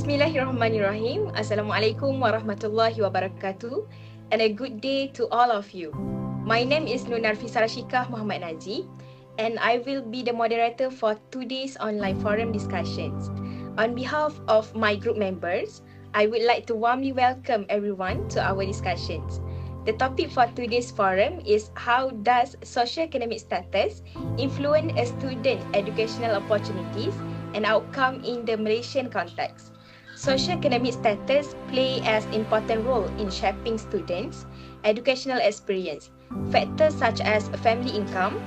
Bismillahirrahmanirrahim. Assalamualaikum warahmatullahi wabarakatuh, and a good day to all of you. My name is Nur Narfisa Rashikah Muhammad Najib, and I will be the moderator for today's online forum discussions. On behalf of my group members, I would like to warmly welcome everyone to our discussions. The topic for today's forum is how does socioeconomic status influence a student's educational opportunities and outcome in the Malaysian context. Socioeconomic status play an important role in shaping students' educational experience. Factors such as family income,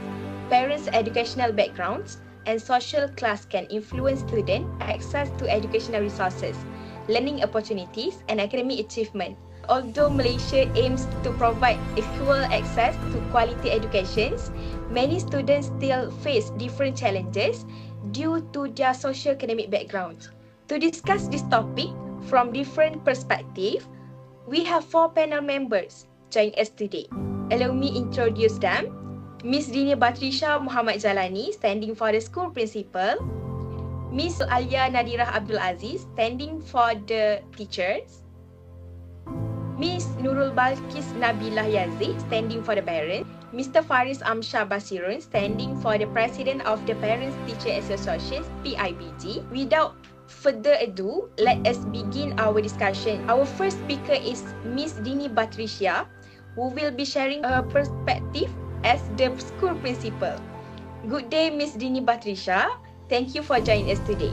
parents' educational backgrounds, and social class can influence student access to educational resources, learning opportunities, and academic achievement. Although Malaysia aims to provide equal access to quality educations, many students still face different challenges due to their socio-economic background. To discuss this topic from different perspectives, we have 4 panel members join us today. Allow me introduce them. Miss Dini Batrisha Muhammad Jalani, standing for the school principal. Miss Alia Nadirah Abdul Aziz, standing for the teachers. Miss Nurul Balkis Nabilah Yazid, standing for the parents. Mr. Faris Amshah Basirun, standing for the President of the Parents Teacher Association, PIBG. Without further ado, let us begin our discussion. Our first speaker is Miss Dini Batrisha, who will be sharing her perspective as the school principal. Good day, Miss Dini Batrisha. Thank you for joining us today.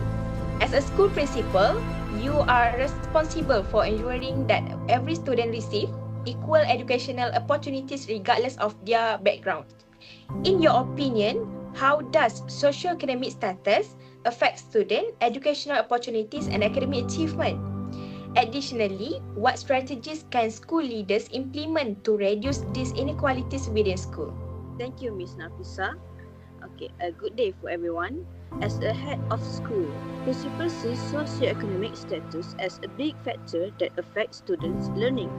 As a school principal, you are responsible for ensuring that every student receives equal educational opportunities regardless of their background. In your opinion, how does socioeconomic status affect student educational opportunities and academic achievement? Additionally, what strategies can school leaders implement to reduce these inequalities within school? Thank you, Ms. Nafisa. Okay, a good day for everyone. As a head of school, principal sees socioeconomic status as a big factor that affects students' learning.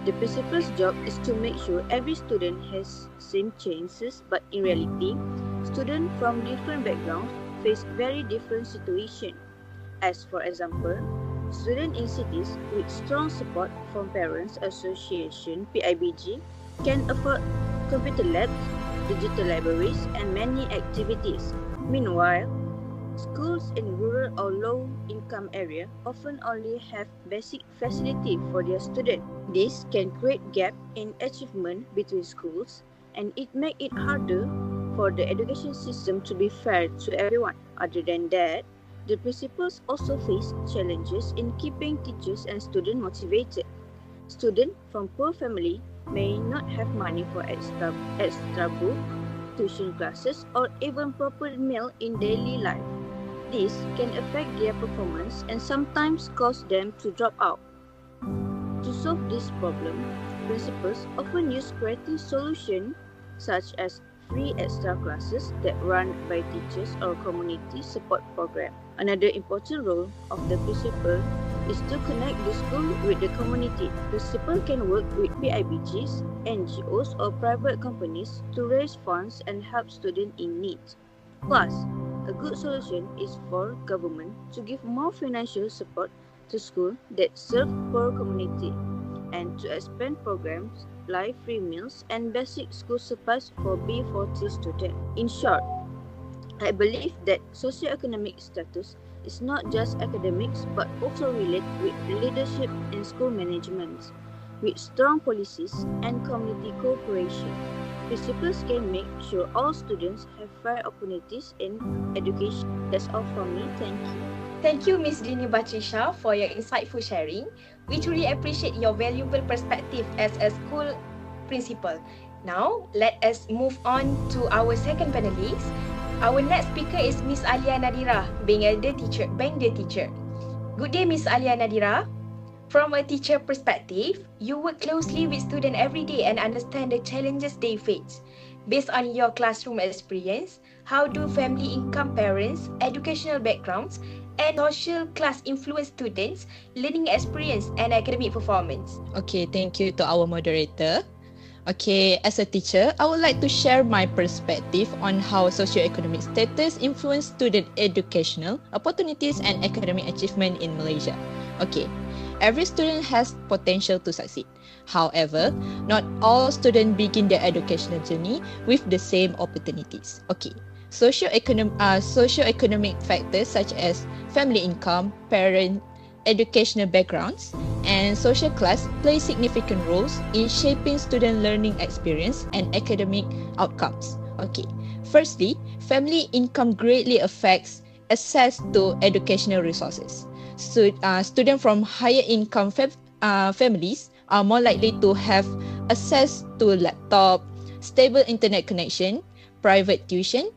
The principal's job is to make sure every student has same chances, but in reality, students from different backgrounds face very different situations. As for example, students in cities with strong support from Parents Association (PIBG) can afford computer labs, digital libraries, and many activities. Meanwhile, schools in rural or low-income areas often only have basic facility for their students. This can create gap in achievement between schools, and it make it harder for the education system to be fair to everyone. Other than that, the principals also face challenges in keeping teachers and students motivated. Students from poor family may not have money for extra book, tuition classes, or even proper meal in daily life. This can affect their performance and sometimes cause them to drop out. To solve this problem, principals often use creative solutions such as free extra classes that run by teachers or community support program. Another important role of the principal is to connect the school with the community. Principal can work with PIBGs, NGOs or private companies to raise funds and help students in need. Plus, a good solution is for government to give more financial support to schools that serve poor community and to expand programs like free meals and basic school supplies for B40 students. In short, I believe that socioeconomic status is not just academics but also related with leadership and school management. With strong policies and community cooperation, principals can make sure all students have fair opportunities in education. That's all from me. Thank you. Thank you, Ms. Dini Batrisha, for your insightful sharing. We truly appreciate your valuable perspective as a school principal. Now, let us move on to our second panelist. Our next speaker is Miss Alia Nadirah, being the teacher. Good day, Miss Alia Nadirah. From a teacher perspective, you work closely with students every day and understand the challenges they face. Based on your classroom experience, how do family income parents, educational backgrounds, and social class influence students' learning experience and academic performance? Okay, thank you to our moderator. Okay, as a teacher, I would like to share my perspective on how socioeconomic status influence student educational opportunities and academic achievement in Malaysia. Okay, every student has potential to succeed. However, not all students begin their educational journey with the same opportunities. Okay, socioeconomic factors such as family income, parent educational backgrounds, and social class play significant roles in shaping student learning experience and academic outcomes. Okay, firstly, family income greatly affects access to educational resources. Students from higher income families are more likely to have access to laptop, stable internet connection, private tuition,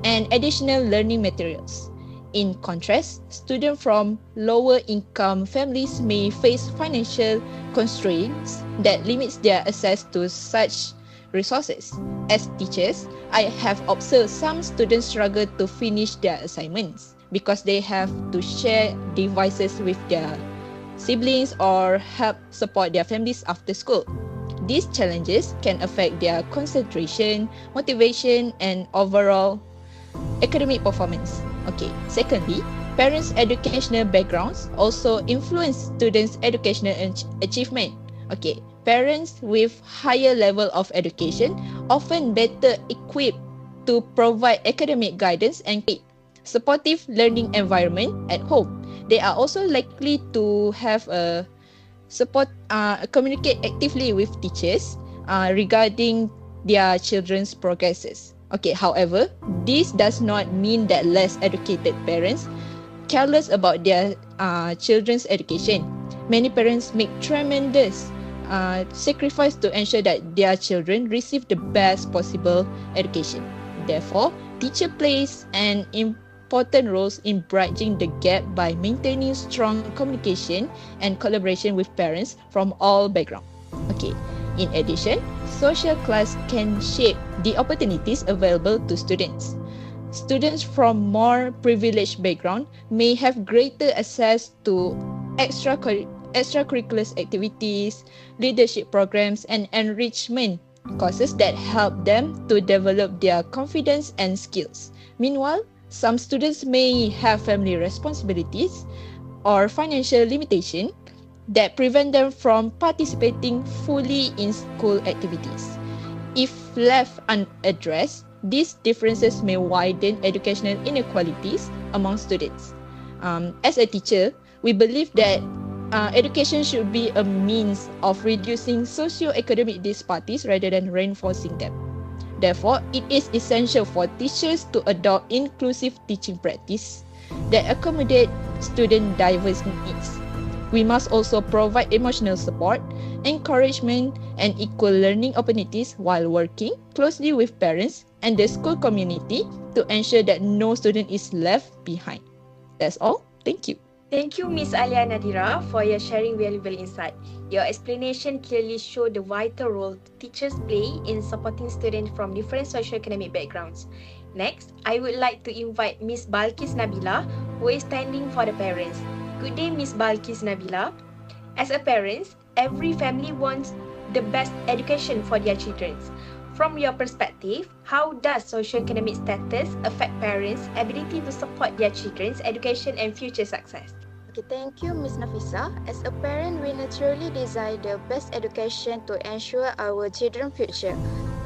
and additional learning materials. In contrast, students from lower income families may face financial constraints that limits their access to such resources. As teachers, I have observed some students struggle to finish their assignments because they have to share devices with their siblings or help support their families after school. These challenges can affect their concentration, motivation, and overall academic performance. Okay, secondly, parents' educational backgrounds also influence students' educational achievement. Okay, parents with higher level of education often better equipped to provide academic guidance and supportive learning environment at home. They are also likely to have a communicate actively with teachers regarding their children's progresses. Okay, however, this does not mean that less educated parents careless about their children's education. Many parents make tremendous sacrifice to ensure that their children receive the best possible education. Therefore, teacher plays an important role in bridging the gap by maintaining strong communication and collaboration with parents from all backgrounds. Okay. In addition, social class can shape the opportunities available to students. Students from more privileged background may have greater access to extracurricular activities, leadership programs, and enrichment courses that help them to develop their confidence and skills. Meanwhile, some students may have family responsibilities or financial limitation that prevent them from participating fully in school activities. If left unaddressed, these differences may widen educational inequalities among students. As a teacher, we believe that education should be a means of reducing socio-economic disparities rather than reinforcing them. Therefore, it is essential for teachers to adopt inclusive teaching practice that accommodate student diverse needs. We must also provide emotional support, encouragement, and equal learning opportunities while working closely with parents and the school community to ensure that no student is left behind. That's all. Thank you. Thank you, Ms. Alia Nadira, for your sharing valuable insight. Your explanation clearly showed the vital role teachers play in supporting students from different socioeconomic backgrounds. Next, I would like to invite Ms. Balkis Nabila, who is standing for the parents. Good day, Ms. Balkis Nabila. As a parent, every family wants the best education for their children. From your perspective, how does socioeconomic status affect parents' ability to support their children's education and future success? Okay, thank you, Ms. Nafisa. As a parent, we naturally desire the best education to ensure our children's future.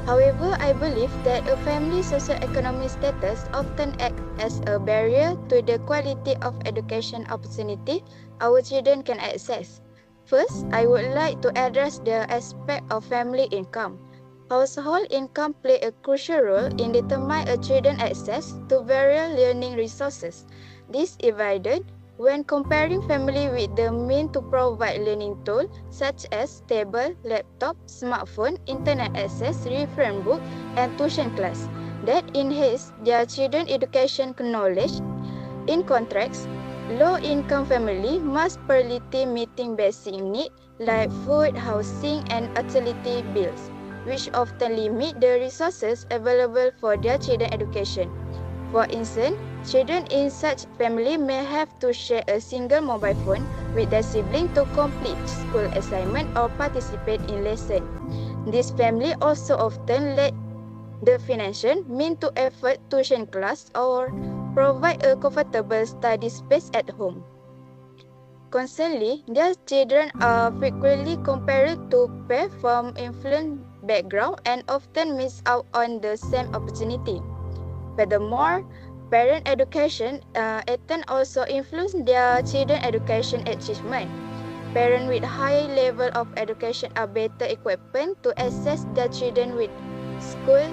However, I believe that a family's socioeconomic status often acts as a barrier to the quality of education opportunity our children can access. First, I would like to address the aspect of family income. Household income play a crucial role in determining a children's access to various learning resources. This is evident when comparing family with the means to provide learning tools such as tablet, laptop, smartphone, internet access, reference book, and tuition class that enhance their children's education knowledge. In contrast, low-income family must priority meeting basic needs like food, housing, and utility bills, which often limit the resources available for their children's education. For instance, children in such family may have to share a single mobile phone with their sibling to complete school assignment or participate in lesson. This family also often lack the financial means to afford tuition class or provide a comfortable study space at home. Conversely, their children are frequently compared to peers from influent background and often miss out on the same opportunity. Furthermore, parent education often also influence their children education achievement. Parents with high level of education are better equipped to assess their children with school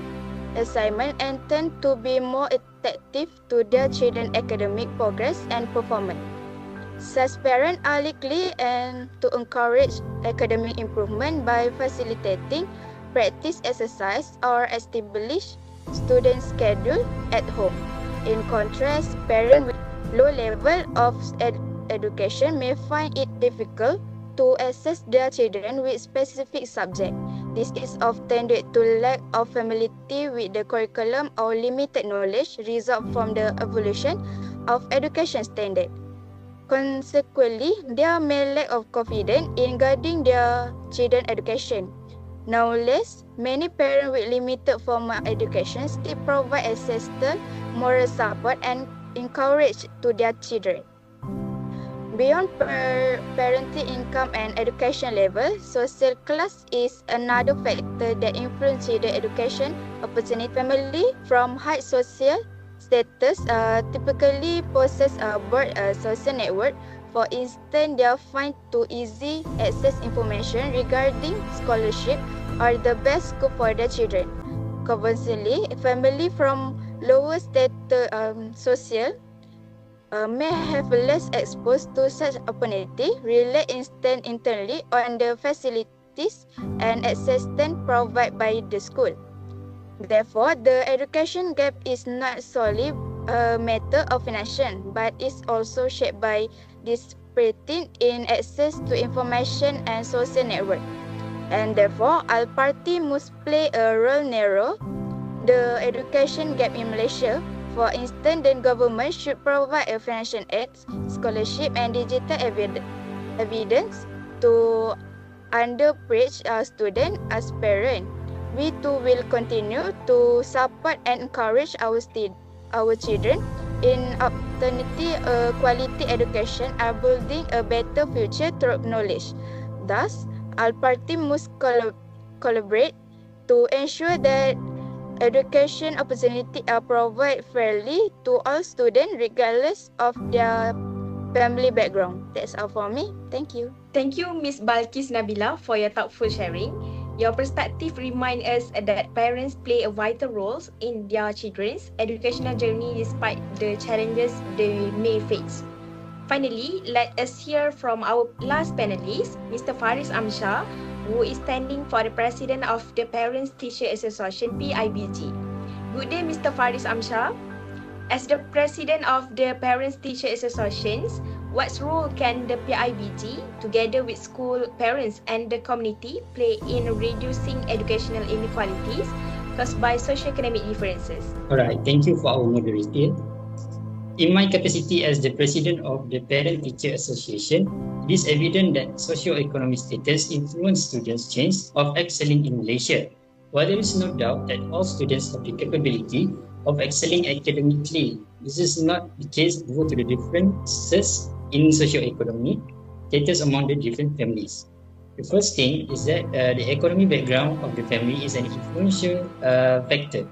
assignment and tend to be more attentive to their children's academic progress and performance. Such parents are likely to encourage academic improvement by facilitating practice exercise or establish student schedule at home. In contrast, parents with low level of education may find it difficult to assess their children with specific subjects. This is often due to lack of familiarity with the curriculum or limited knowledge result from the evolution of education standards. Consequently, there may lack of confidence in guiding their children's education. Nonetheless, many parents with limited formal education still provide assistance, moral support, and encourage to their children. Beyond parental income and education level, social class is another factor that influences children's education opportunity. Family from high social status typically possess a broad social network. For instance, they find to easy access information regarding scholarship or the best school for their children. Conversely, family from lower status social may have less exposed to such opportunity, rely instead internally on the facilities and assistance provided by the school. Therefore, the education gap is not solely a matter of financial, but is also shaped by disparity in access to information and social network. And therefore, all parties must play a role narrow the education gap in Malaysia. For instance, the government should provide a financial aid, scholarship, and digital evidence to underprivileged students as parents. We too will continue to support and encourage our children in obtaining a quality education and building a better future through knowledge. Thus, all parties must collaborate to ensure that education opportunities are provided fairly to all students regardless of their family background. That's all for me. Thank you. Thank you, Ms. Balkis Nabila, for your thoughtful sharing. Your perspective reminds us that parents play a vital role in their children's educational journey despite the challenges they may face. Finally, let us hear from our last panelist, Mr. Faris Amshar, who is standing for the President of the Parents Teacher Association, PIBG. Good day, Mr. Faris Amshar. As the President of the Parents Teacher Associations, what role can the PIBG, together with school parents and the community, play in reducing educational inequalities caused by socioeconomic differences? Alright, thank you for our moderator. In my capacity as the President of the Parent Teacher Association, it is evident that socio-economic status influence students' chance of excelling in Malaysia. While there is no doubt that all students have the capability of excelling academically, this is not the case due to the differences in socio-economic status among the different families. The first thing is that the economic background of the family is an influential factor.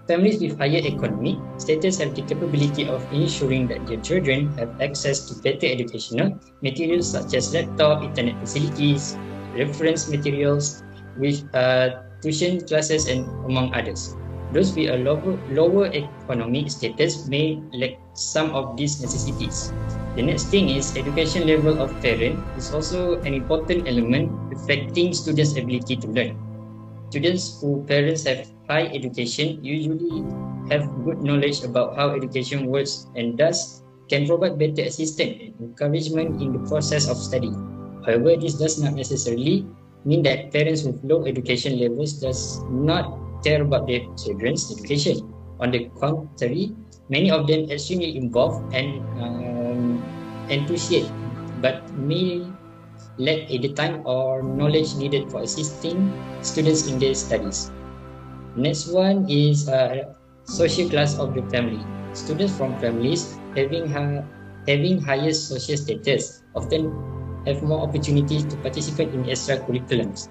Families with higher economic status have the capability of ensuring that their children have access to better educational materials such as laptop, internet facilities, reference materials, with tuition classes, and among others. Those with a lower economic status may lack some of these necessities. The next thing is education level of parent is also an important element affecting students' ability to learn. Students whose parents have high education usually have good knowledge about how education works and thus can provide better assistance and encouragement in the process of study. However, this does not necessarily mean that parents with low education levels does not care about their children's education. On the contrary, many of them are extremely involved and enthusiastic, but may lack either time or knowledge needed for assisting students in their studies. Next one is social class of the family. Students from families having higher social status often have more opportunities to participate in extracurriculums,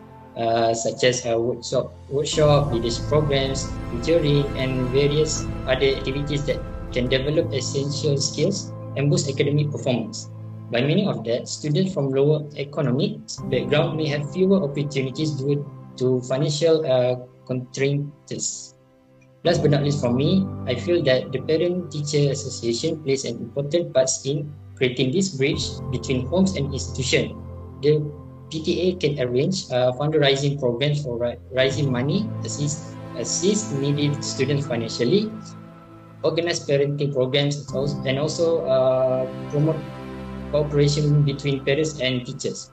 such as workshop, leadership programs, tutoring, and various other activities that can develop essential skills and boost academic performance. By meaning of that, students from lower economic background may have fewer opportunities due to financial constraints. Last but not least for me, I feel that the Parent-Teacher Association plays an important part in creating this bridge between homes and institutions. The PTA can arrange fundraising programs for raising money, assist needy students financially, organize parenting programs, and also promote cooperation between parents and teachers.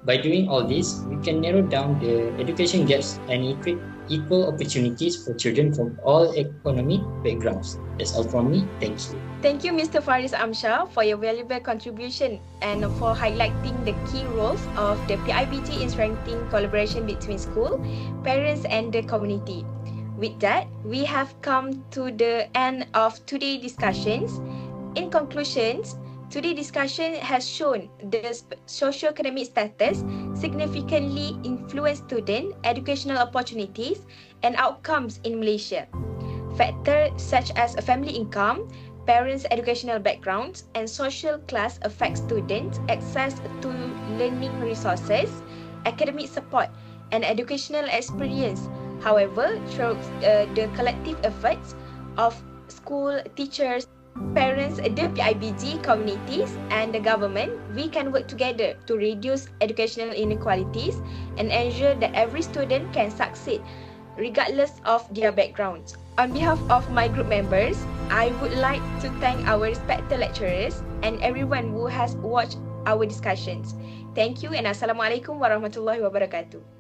By doing all this, we can narrow down the education gaps and create equal opportunities for children from all economic backgrounds. That's all from me. Thank you. Thank you, Mr. Faris Amshar, for your valuable contribution and for highlighting the key roles of the PIBT in strengthening collaboration between school, parents, and the community. With that, we have come to the end of today's discussions. In conclusions, today's discussion has shown the socio-economic status significantly influence student educational opportunities and outcomes in Malaysia. Factors such as family income, parents' educational backgrounds, and social class affect students' access to learning resources, academic support, and educational experience. However, through the collective efforts of school, teachers, parents, the PIBG, communities, and the government, we can work together to reduce educational inequalities and ensure that every student can succeed regardless of their backgrounds. On behalf of my group members, I would like to thank our respected lecturers and everyone who has watched our discussions. Thank you and Assalamualaikum warahmatullahi wabarakatuh.